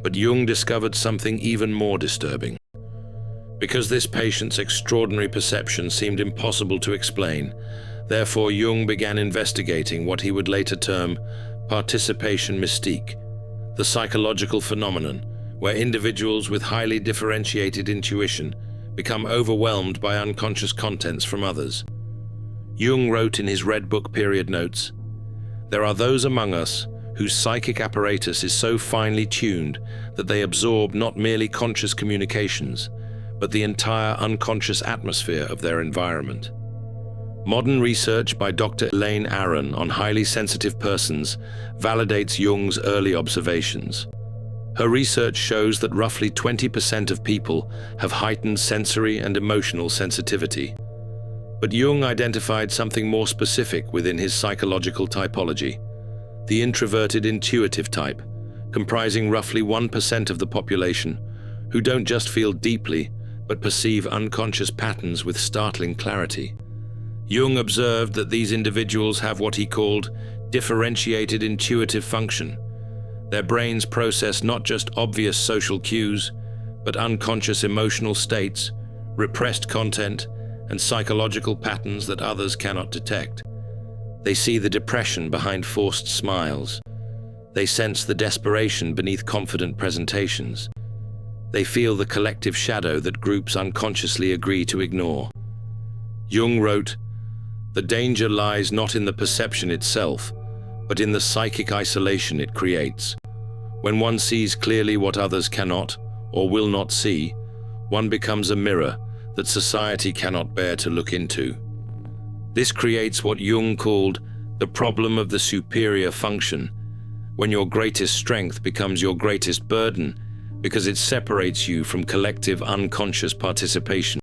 But Jung discovered something even more disturbing. Because this patient's extraordinary perception seemed impossible to explain, therefore Jung began investigating what he would later term participation mystique, the psychological phenomenon where individuals with highly differentiated intuition become overwhelmed by unconscious contents from others. Jung wrote in his Red Book period notes, "There are those among us whose psychic apparatus is so finely tuned that they absorb not merely conscious communications, but the entire unconscious atmosphere of their environment." Modern research by Dr. Elaine Aron on highly sensitive persons validates Jung's early observations. Her research shows that roughly 20% of people have heightened sensory and emotional sensitivity. But Jung identified something more specific within his psychological typology, the introverted intuitive type, comprising roughly 1% of the population, who don't just feel deeply, but perceive unconscious patterns with startling clarity. Jung observed that these individuals have what he called differentiated intuitive function. Their brains process not just obvious social cues, but unconscious emotional states, repressed content, and psychological patterns that others cannot detect. They see the depression behind forced smiles. They sense the desperation beneath confident presentations. They feel the collective shadow that groups unconsciously agree to ignore. Jung wrote, "The danger lies not in the perception itself, but in the psychic isolation it creates. When one sees clearly what others cannot or will not see, one becomes a mirror that society cannot bear to look into." This creates what Jung called the problem of the superior function, when your greatest strength becomes your greatest burden because it separates you from collective unconscious participation.